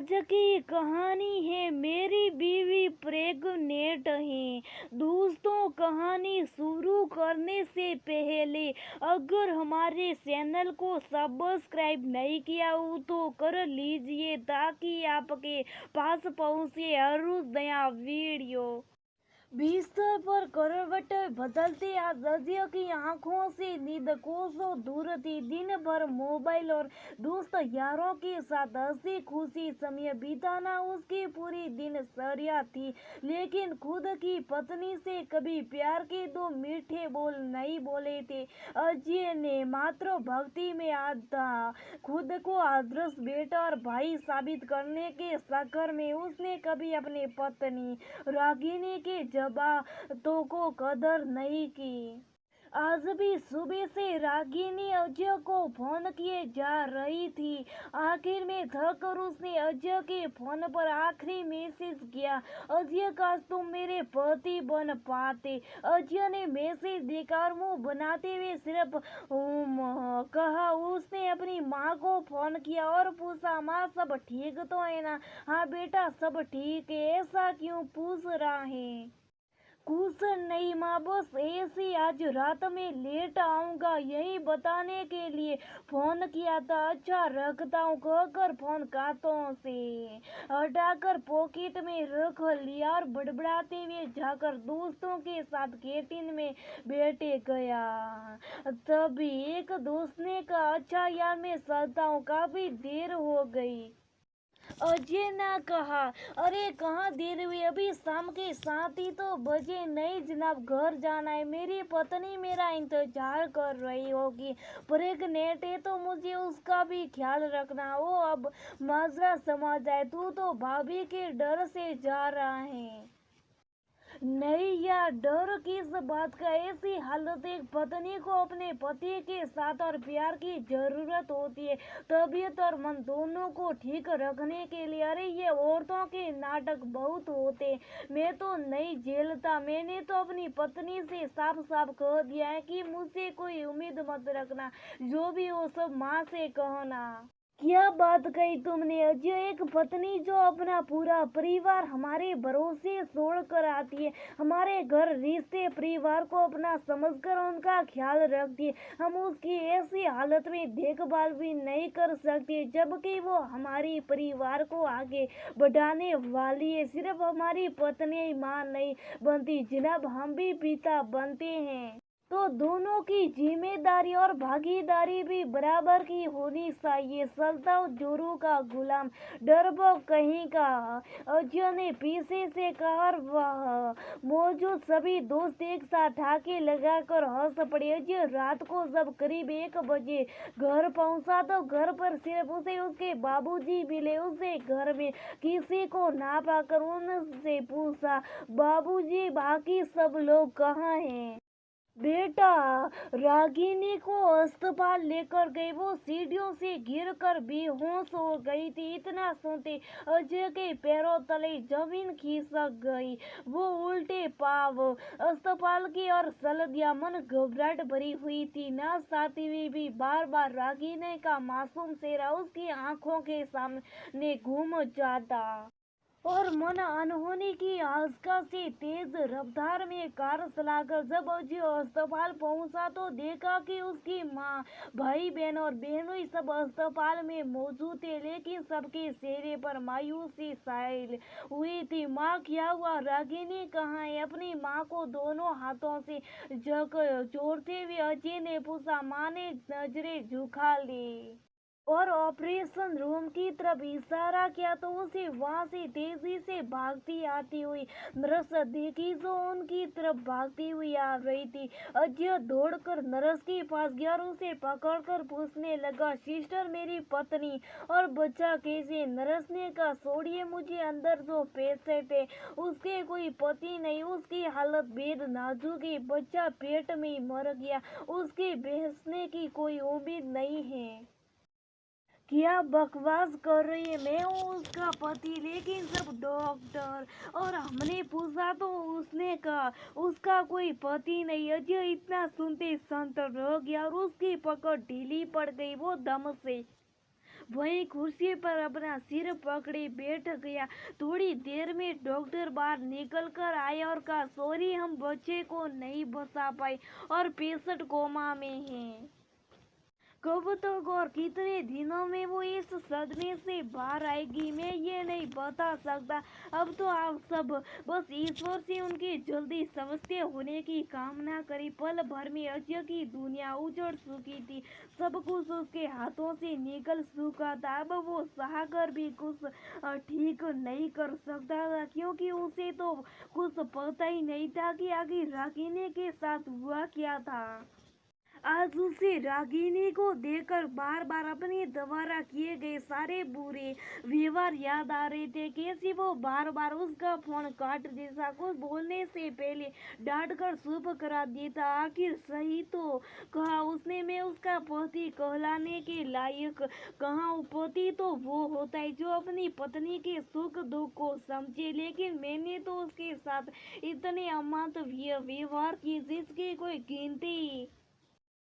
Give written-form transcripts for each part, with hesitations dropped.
आज की कहानी है मेरी बीवी प्रेग्नेंट है। दोस्तों, कहानी शुरू करने से पहले अगर हमारे चैनल को सब्सक्राइब नहीं किया हो तो कर लीजिए ताकि आपके पास पहुंचे हर रोज नया वीडियो। बिस्तर पर करवट बदलते आज अजय की आंखों से नींद कोसों दूर थी। दिन भर मोबाइल और दोस्त यारों के साथ हंसी खुशी समय बिताना उसकी पूरी दिनचर्या थी, लेकिन खुद की पत्नी से कभी प्यार के दो मीठे बोल नहीं बोले थे। अजय ने मात्र भक्ति में आधा खुद को आदर्श बेटा और भाई साबित करने के चक्कर में उसने कभी अपनी पत्नी रागिनी के जबातों को कदर नहीं की। आज भी सुबह से रागिनी अजय को फोन किए जा रही थी। आखिर में थक कर उसने अजय के फोन पर आखिरी मैसेज किया, अजय काश तुम मेरे पति बन पाते। अजय ने मैसेज देखा और मुंह बनाते हुए सिर्फ कहा। उसने अपनी माँ को फोन किया और पूछा, माँ सब ठीक तो है ना? हाँ बेटा सब ठीक है। ऐसा क्यों पूछ रहा है? कुछ नहीं माँ, बस ऐसे आज रात में लेट आऊंगा यही बताने के लिए फोन किया था। अच्छा रखता हूँ कहकर फोन कांतों से हटाकर पॉकेट में रख लिया और बड़बड़ाते हुए जाकर दोस्तों के साथ कैंटीन में बैठे गया। तभी एक दोस्त ने कहा, अच्छा यार मैं चलता हूँ, काफी देर हो गई। अजय ने कहा, अरे कहाँ देर हुई, अभी शाम के 7 ही तो बजे। नहीं जनाब, घर जाना है, मेरी पत्नी मेरा इंतजार कर रही होगी। प्रेग्नेंट है तो मुझे उसका भी ख्याल रखना। वो अब माजरा समझ आए, तू तो भाभी के डर से जा रहा है। नहीं यार, डर किस बात का? ऐसी हालत एक पत्नी को अपने पति के साथ और प्यार की जरूरत होती है, तबीयत और मन दोनों को ठीक रखने के लिए। अरे ये औरतों के नाटक बहुत होते, मैं तो नहीं झेलता। मैंने तो अपनी पत्नी से साफ साफ कह दिया है कि मुझसे कोई उम्मीद मत रखना, जो भी हो सब माँ से कहना। क्या बात कही तुमने अजय, एक पत्नी जो अपना पूरा परिवार हमारे भरोसे छोड़कर आती है, हमारे घर रिश्ते परिवार को अपना समझकर उनका ख्याल रखती है, हम उसकी ऐसी हालत में देखभाल भी नहीं कर सकते जबकि वो हमारी परिवार को आगे बढ़ाने वाली है। सिर्फ हमारी पत्नी ही मां नहीं बनती जनाब, हम भी पिता बनते हैं। तो दोनों की जिम्मेदारी और भागीदारी भी बराबर की होनी चाहिए। सल्ताव जोरू का गुलाम, डरपोक कहीं का, अजय ने पीछे से कहा। वह मौजूद सभी दोस्त एक साथ ठाके लगाकर हंस पड़े। अजय रात को जब करीब 1 बजे घर पहुंचा तो घर पर सिर्फ उसे उसके बाबूजी मिले। उसे घर में किसी को ना पाकर उनसे पूछा, बाबूजी बाकी सब लोग कहाँ हैं? बेटा रागिनी को अस्पताल लेकर गए, वो सीढ़ियों से गिरकर बेहोश हो गई थी। इतना सुनते अजय के पैरों तले जमीन खिसक गई। वो उल्टे पाव अस्पताल की ओर चल दिया। मन घबराहट भरी हुई थी, ना चाहती हुई भी बार बार रागिनी का मासूम चेहरा उसकी आंखों के सामने घूम जाता और मन अनहोनी की आशंका से तेज रफ्तार में कार चलाकर जब अजय अस्पताल पहुंचा तो देखा कि उसकी माँ, भाई बहन और बहनोई सब अस्पताल में मौजूद थे, लेकिन सबके चेहरे पर मायूसी छाई हुई थी। माँ क्या हुआ? रागिनी कहाँ है? अपनी माँ को दोनों हाथों से जोड़ते हुए अजय ने पूछा। माँ ने नजरें झुका ली और ऑपरेशन रूम की तरफ इशारा किया तो उसे वहां से तेजी से भागती आती हुई नर्स देखी जो उनकी तरफ भागती हुई आ रही थी। अजय दौड़कर नर्स के पास गया और उसे पकड़कर पूछने लगा, सिस्टर मेरी पत्नी और बच्चा कैसे? नर्स ने कहा, छोड़िए मुझे, अंदर जो पेशेंट है उसके कोई पति नहीं, उसकी हालत बेहद नाजुक है, बच्चा पेट में ही मर गया, उसके बचने की कोई उम्मीद नहीं है। क्या बकवास कर रही है? मैं हूँ उसका पति, लेकिन सब डॉक्टर। और हमने पूछा तो उसने कहा उसका कोई पति नहीं। अजय इतना सुनते संत रह गया और उसकी पकड़ ढीली पड़ गई। वो दम से वहीं कुर्सी पर अपना सिर पकड़े बैठ गया। थोड़ी देर में डॉक्टर बाहर निकल कर आए और कहा, सॉरी, हम बच्चे को नहीं बचा पाए और पेशेंट कोमा में है। कब तक और कितने दिनों में वो इस सदमे से बाहर आएगी, मैं ये नहीं बता सकता। अब तो आप सब बस ईश्वर से उनके जल्दी स्वस्थ होने की कामना करें। पल भर में अजय की दुनिया उजड़ चुकी थी। सब कुछ उसके हाथों से निकल चुका था। अब वो चाह कर भी कुछ ठीक नहीं कर सकता था, क्योंकि उसे तो कुछ पता ही नहीं था कि आखिर रागिनी के साथ हुआ क्या था। आज उसे रागिनी को देखकर बार बार अपने द्वारा किए गए सारे बुरे व्यवहार याद आ रहे थे। कैसे वो बार बार उसका फोन काट देता, कुछ बोलने से पहले डांट कर चुप करा देता। आखिर सही तो कहा उसने, मैं उसका पति कहलाने के लायक कहाँ हूँ। पति तो वो होता है जो अपनी पत्नी के सुख दुख को समझे, लेकिन मैंने तो उसके साथ इतने अमानवीय व्यवहार किए जिसकी कोई गिनती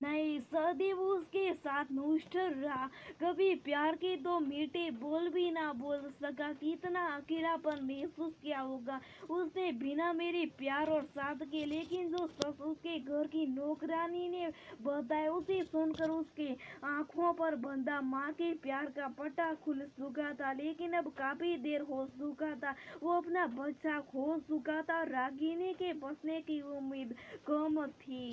नहीं। सदैव उसके साथ नुष्ठर रहा, कभी प्यार के दो मीठे बोल भी ना बोल सका। कितना अकेलापन महसूस किया होगा उसने बिना मेरे प्यार और साथ के। लेकिन जो सच उसके घर की नौकरानी ने बताया, उसे सुनकर उसके आंखों पर बंधा माँ के प्यार का पट्टा खुल चुका था। लेकिन अब काफी देर हो चुका था, वो अपना बच्चा खो चुका था। रागिनी के बचने की उम्मीद कम थी।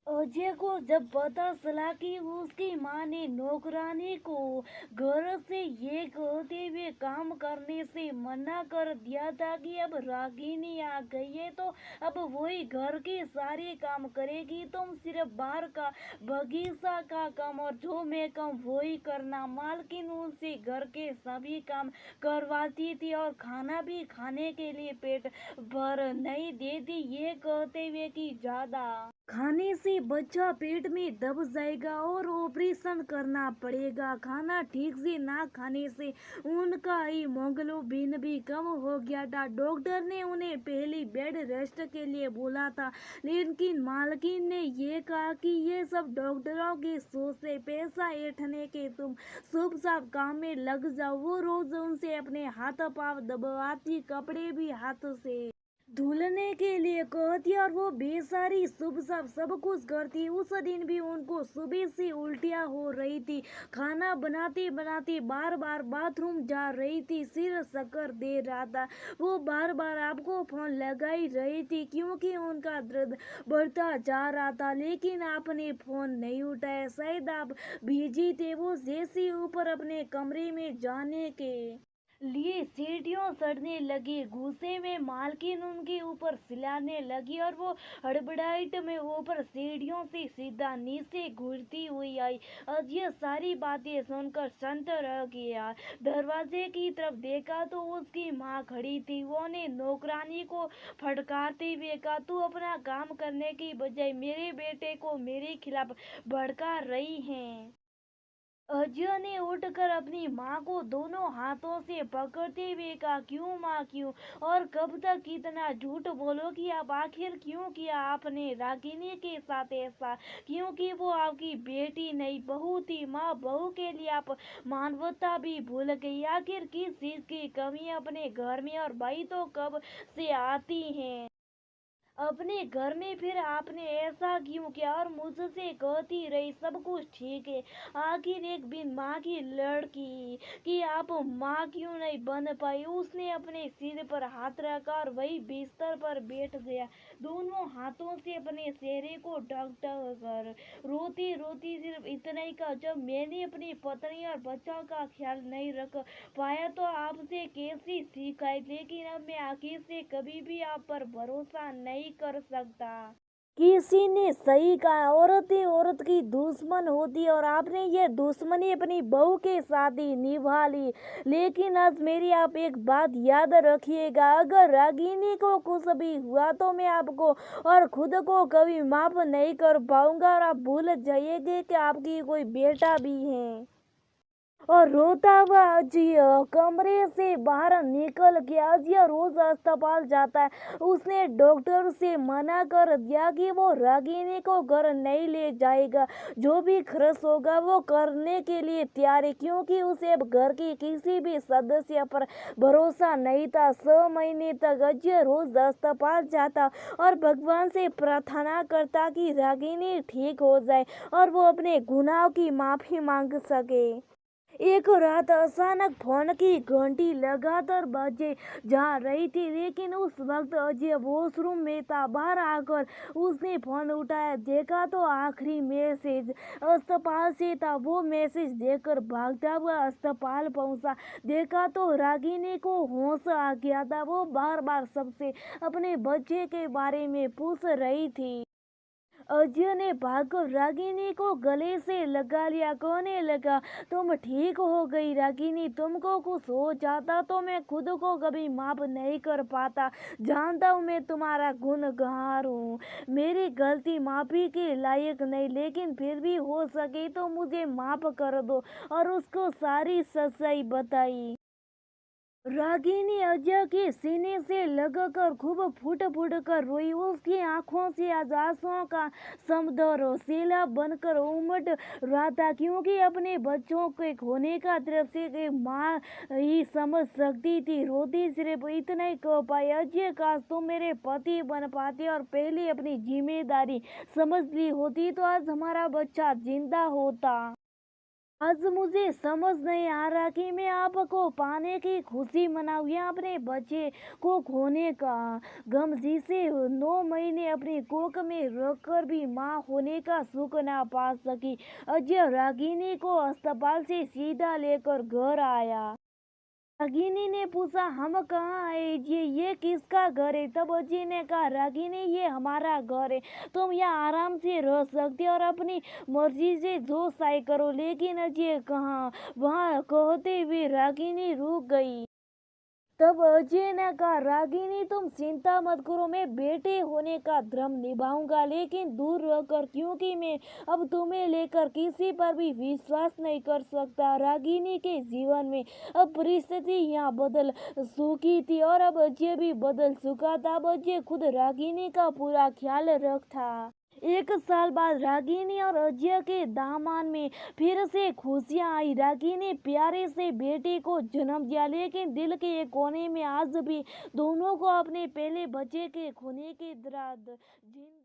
अजय को जब पता चला कि उसकी माँ ने नौकरानी को घर से ये कहते हुए काम करने से मना कर दिया था कि अब रागिनी आ गई है तो अब वही घर के सारे काम करेगी, तुम सिर्फ बाहर का बगीचा का काम और जो मैं काम वही करना। मालकिन उनसे घर के सभी काम करवाती थी और खाना भी खाने के लिए पेट भर नहीं देती, ये कहते हुए कि ज्यादा खाने से बच्चा पेट में दब जाएगा और ऑपरेशन करना पड़ेगा। खाना ठीक से ना खाने से उनका हीमोग्लोबिन भी कम हो गया था। डॉक्टर ने उन्हें पहले बेड रेस्ट के लिए बोला था, लेकिन मालकिन ने ये कहा कि ये सब डॉक्टरों की सोच है, पैसा ऐंठने के तुम चुपचाप काम में लग जाओ। वो रोज उनसे अपने हाथ पाँव दबाती, कपड़े भी हाथ से धुलने के लिए कहती और वो बेचारी चुपचाप सब कुछ करती। उस दिन भी उनको सुबह से उल्टियाँ हो रही थी। खाना बनाते बनाते बार बार बाथरूम जा रही थी, सिर चक्कर दे रहा था। वो बार बार आपको फोन लगाई रही थी क्योंकि उनका दर्द बढ़ता जा रहा था, लेकिन आपने फोन नहीं उठाया। शायद आप बिजी थे। वो जैसे ऊपर अपने कमरे में जाने के लिए सीढ़ियों चढ़ने लगी, गुस्से में मालकिन उनके ऊपर चिल्लाने लगी और वो हड़बड़ाहट में ऊपर सीढ़ियों से सीधा नीचे घूरती हुई आई। अब ये सारी बातें सुनकर संत रह गया। दरवाजे की तरफ देखा तो उसकी माँ खड़ी थी। वो ने नौकरानी को फटकारते हुए कहा, तू अपना काम करने की बजाय मेरे बेटे को मेरे खिलाफ भड़का रही है। अजय ने उठकर अपनी माँ को दोनों हाथों से पकड़ते हुए कहा, क्यों माँ क्यों, और कब तक इतना झूठ बोलोगी आप? आखिर क्यों किया आपने रागिनी के साथ ऐसा? क्योंकि वो आपकी बेटी नहीं बहू थी। माँ बहू के लिए आप मानवता भी भूल गई। आखिर किस चीज की कमी अपने घर में, और भाई तो कब से आती हैं अपने घर में, फिर आपने ऐसा क्यों किया? और मुझसे कहती रही सब कुछ ठीक है। आखिर एक बिन माँ की लड़की कि आप माँ क्यों नहीं बन पाई? उसने अपने सिर पर हाथ रखा और वही बिस्तर पर बैठ गया, दोनों हाथों से अपने चेहरे को ढक ढक कर रोती रोती सिर्फ इतना ही कहा, जब मैंने अपनी पत्नी और बच्चों का ख्याल नहीं रख पाया तो आपसे कैसी शिकायत? लेकिन अब मैं आखिर से कभी भी आप पर भरोसा नहीं कर सकता। किसी ने सही कहा, औरत ही औरत की दुश्मन होती और आपने ये दुश्मनी अपनी बहू के साथ ही निभा ली। लेकिन आज मेरी आप एक बात याद रखिएगा, अगर रागिनी को कुछ भी हुआ तो मैं आपको और खुद को कभी माफ नहीं कर पाऊंगा और आप भूल जाइएगा कि आपकी कोई बेटा भी है। और रोता हुआ अजय कमरे से बाहर निकल गया। अजय रोज अस्पताल जाता है। उसने डॉक्टर से मना कर दिया कि वो रागिनी को घर नहीं ले जाएगा। जो भी खर्च होगा वो करने के लिए तैयार है, क्योंकि उसे अब घर की किसी भी सदस्य पर भरोसा नहीं था। 6 महीने तक अजय रोज अस्पताल जाता और भगवान से प्रार्थना करता कि रागिनी ठीक हो जाए और वो अपने गुनाह की माफी मांग सके। एक रात अचानक फोन की घंटी लगातार बजे जा रही थी, लेकिन उस वक्त अजय वॉशरूम में था। बाहर आकर उसने फोन उठाया, देखा तो आखिरी मैसेज अस्पताल से था। वो मैसेज देखकर भागता हुआ अस्पताल पहुंचा। देखा तो रागिनी को होश आ गया था। वो बार बार सबसे अपने बच्चे के बारे में पूछ रही थी। अजय ने भागकर रागिनी को गले से लगा लिया, कहने लगा, तुम ठीक हो गई रागिनी। तुमको कुछ हो जाता तो मैं खुद को कभी माफ नहीं कर पाता। जानता हूँ मैं तुम्हारा गुनहगार हूँ। मेरी गलती माफी के लायक नहीं, लेकिन फिर भी हो सके तो मुझे माफ कर दो। और उसको सारी सच्चाई बताई। रागिनी अजय के सीने से लगकर खूब फूट फूट कर रोई। उसकी आंखों से आज आंसुओं का समुद्र सैलाब बनकर उमड़ रहा था, क्योंकि अपने बच्चों के खोने का तरफ से माँ ही समझ सकती थी। रोती सिर्फ इतना ही कह पाई, अजय काश तुम मेरे पति बन पाते और पहले अपनी जिम्मेदारी समझ ली होती तो आज हमारा बच्चा जिंदा होता। आज मुझे समझ नहीं आ रहा कि मैं आपको पाने की खुशी मनाऊं या अपने बच्चे को खोने का गम, जिसे 9 महीने अपनी कोख में रखकर भी माँ होने का सुख ना पा सकी। अजय रागिनी को अस्पताल से सीधा लेकर घर आया। रागिनी ने पूछा, हम कहाँ आए जी, ये किसका घर है? तब अजय ने कहा, रागिनी ये हमारा घर है। तुम यहाँ आराम से रह सकते और अपनी मर्जी से जो चाहे करो। लेकिन अजय कहाँ, वहाँ कहते हुए रागिनी रुक गई। तब अजय ने कहा, रागिनी तुम चिंता मत करो, मैं बेटे होने का धर्म निभाऊंगा, लेकिन दूर रहकर, क्योंकि मैं अब तुम्हें लेकर किसी पर भी विश्वास नहीं कर सकता। रागिनी के जीवन में अब परिस्थिति यहाँ बदल चुकी थी और अब अजय भी बदल चुका था। अब अजय खुद रागिनी का पूरा ख्याल रखता। 1 साल बाद रागिनी और अजय के दामन में फिर से खुशियां आई। रागिनी प्यारे से बेटे को जन्म दिया, लेकिन दिल के एक कोने में आज भी दोनों को अपने पहले बच्चे के खोने की दर्द जिंदा